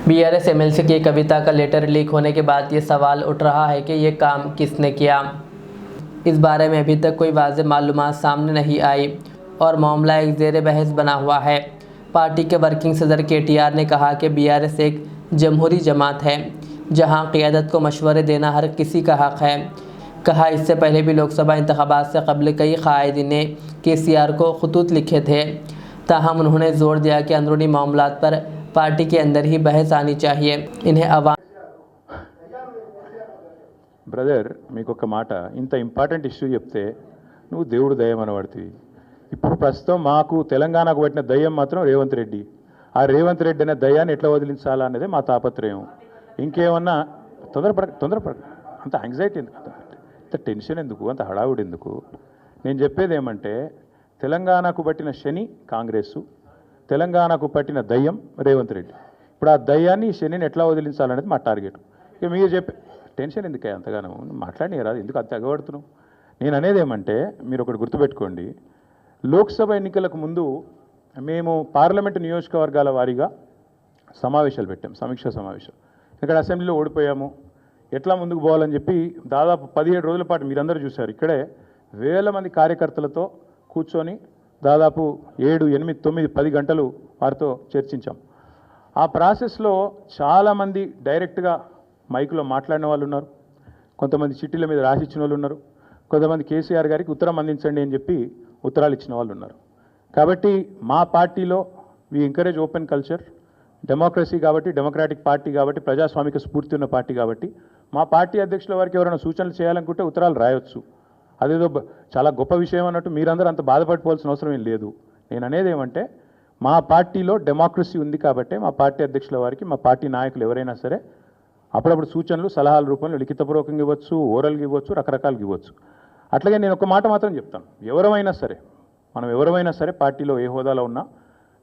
BRS MLC की कविता का letter leak होने के बाद ये सवाल उठ रहा है कि ये काम किसने किया। इस बारे में अभी तक कोई वाज़ेह मालूमात सामने नहीं आई और मामला एक ज़ेर बहस बना हुआ है। पार्टी के वर्किंग सदर केटीआर ने कहा कि बीआरएस एक जमहूरी जमात है जहां क़ियादत को मशवरे देना हर किसी का हक़ है। कहा इससे पहले भी लोकसभा इंतखाबात से कबल कई कायदीन ने केसीआर को खतूत लिखे थे। ताहम उन्होंने जोर दिया कि अंदरूनी मामलात पर पार्टी के अंदर ही बहस आनी चाहिए। इन्हें अवाम బ్రదర్ మీకు ఒక మాట, ఇంత ఇంపార్టెంట్ ఇష్యూ చెప్తే నువ్వు దేవుడు దయ్యం అనబడుతుంది. ఇప్పుడు ప్రస్తుతం మాకు తెలంగాణకు పట్టిన దయ్యం మాత్రం రేవంత్ రెడ్డి. ఆ రేవంత్ రెడ్డి అనే దయ్యాన్ని ఎట్లా వదిలించాలా అనేది మా తాపత్రయం. ఇంకేమన్నా తొందరపడ అంత యాంగ్జైటీ ఎందుకు, అంత టెన్షన్ ఎందుకు, అంత హడావుడి ఎందుకు? నేను చెప్పేది ఏమంటే తెలంగాణకు పట్టిన శని కాంగ్రెసు, తెలంగాణకు పట్టిన దయ్యం రేవంత్ రెడ్డి. ఇప్పుడు ఆ దయ్యాన్ని శనిని ఎట్లా వదిలించాలనేది మా టార్గెట్. ఇక మీరు చెప్పే టెన్షన్ ఎందుకే అంతగానో మాట్లాడినారా, ఎందుకు అంత ఎగబడుతున్నావు? నేను అనేది ఏమంటే మీరు ఒకటి గుర్తుపెట్టుకోండి, లోక్సభ ఎన్నికలకు ముందు మేము పార్లమెంటు నియోజకవర్గాల వారీగా సమావేశాలు పెట్టాం, సమీక్షా సమావేశాలు. ఇక్కడ అసెంబ్లీలో ఓడిపోయాము, ఎట్లా ముందుకు పోవాలని చెప్పి దాదాపు 17 రోజుల పాటు మీరందరూ చూశారు. ఇక్కడే వేల మంది కార్యకర్తలతో కూర్చొని దాదాపు 7, 8, 9, 10 గంటలు వారితో చర్చించాం. ఆ ప్రాసెస్లో చాలామంది డైరెక్ట్గా మైకులో మాట్లాడిన వాళ్ళు ఉన్నారు, కొంతమంది చిట్టీల మీద రాసిచ్చిన వాళ్ళు ఉన్నారు, కొంతమంది కేసీఆర్ గారికి ఉత్తరం అందించండి అని చెప్పి ఉత్తరాలు ఇచ్చిన వాళ్ళు ఉన్నారు. కాబట్టి మా పార్టీలో we encourage open culture, democracy కాబట్టి, డెమోక్రాటిక్ పార్టీ కాబట్టి, ప్రజాస్వామిక స్ఫూర్తి ఉన్న పార్టీ కాబట్టి మా పార్టీ అధ్యక్షుల వారికి ఎవరైనా సూచనలు చేయాలనుకుంటే ఉత్తరాలు రాయొచ్చు. అదేదో చాలా గొప్ప విషయం అన్నట్టు మీరందరూ అంత బాధపడిపోవాల్సిన అవసరం ఏం లేదు. నేను అనేది ఏమంటే మా పార్టీలో డెమోక్రసీ ఉంది కాబట్టి మా పార్టీ అధ్యక్షుల వారికి మా పార్టీ నాయకులు ఎవరైనా సరే అప్పుడప్పుడు సూచనలు సలహాల రూపంలో లిఖితపూర్వకంగా ఇవ్వచ్చు, ఓరల్గా ఇవ్వచ్చు, రకరకాలుగా ఇవ్వచ్చు. అట్లాగే నేను ఒక మాట మాత్రం చెప్తాను, మనం ఎవరైనా సరే పార్టీలో ఏ హోదాలో ఉన్నా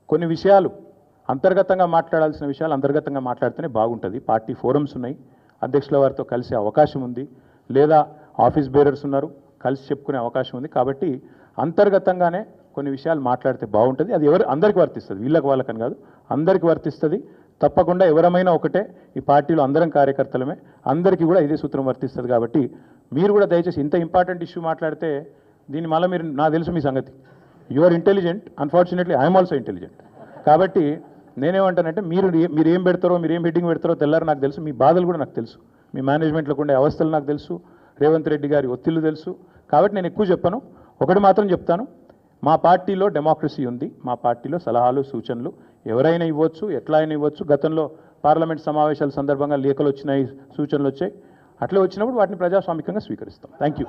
కొన్ని విషయాలు అంతర్గతంగా మాట్లాడాల్సిన విషయాలు అంతర్గతంగా మాట్లాడితేనే బాగుంటుంది. పార్టీ ఫోరమ్స్ ఉన్నాయి, అధ్యక్షుల వారితో కలిసే అవకాశం ఉంది, లేదా ఆఫీస్ బేరర్స్ ఉన్నారు, కలిసి చెప్పుకునే అవకాశం ఉంది. కాబట్టి అంతర్గతంగానే కొన్ని విషయాలు మాట్లాడితే బాగుంటుంది. అది అందరికీ వర్తిస్తుంది, వీళ్ళకి వాళ్ళకని కాదు, అందరికీ వర్తిస్తుంది. తప్పకుండా ఎవరమైనా ఒకటే, ఈ పార్టీలో అందరం కార్యకర్తలమే, అందరికీ కూడా ఇదే సూత్రం వర్తిస్తుంది. కాబట్టి మీరు కూడా దయచేసి ఇంత ఇంపార్టెంట్ ఇష్యూ మాట్లాడితే దీన్ని మళ్ళీ మీరు, నాకు తెలుసు మీ సంగతి, you are intelligent, unfortunately I'm also intelligent. కాబట్టి నేనేమంటానంటే మీరు ఏం పెడతారో, మీరు ఏం హెడ్డింగ్ పెడతారో తెల్లారు నాకు తెలుసు, మీ బాధలు కూడా నాకు తెలుసు, మీ మేనేజ్మెంట్లోకి ఉండే అవస్థలు నాకు తెలుసు, రేవంత్ రెడ్డి గారి ఒత్తిళ్లు తెలుసు. కాబట్టి నేను ఎక్కువ చెప్పను, ఒకటి మాత్రం చెప్తాను, మా పార్టీలో డెమోక్రసీ ఉంది, మా పార్టీలో సలహాలు సూచనలు ఎవరైనా ఇవ్వచ్చు, ఎట్లా అయినా ఇవ్వచ్చు. గతంలో పార్లమెంట్ సమావేశాల సందర్భంగా లేఖలు వచ్చినాయి, సూచనలు వచ్చాయి, అట్లా వచ్చినప్పుడు వాటిని ప్రజాస్వామికంగా స్వీకరిస్తాం. Thank you.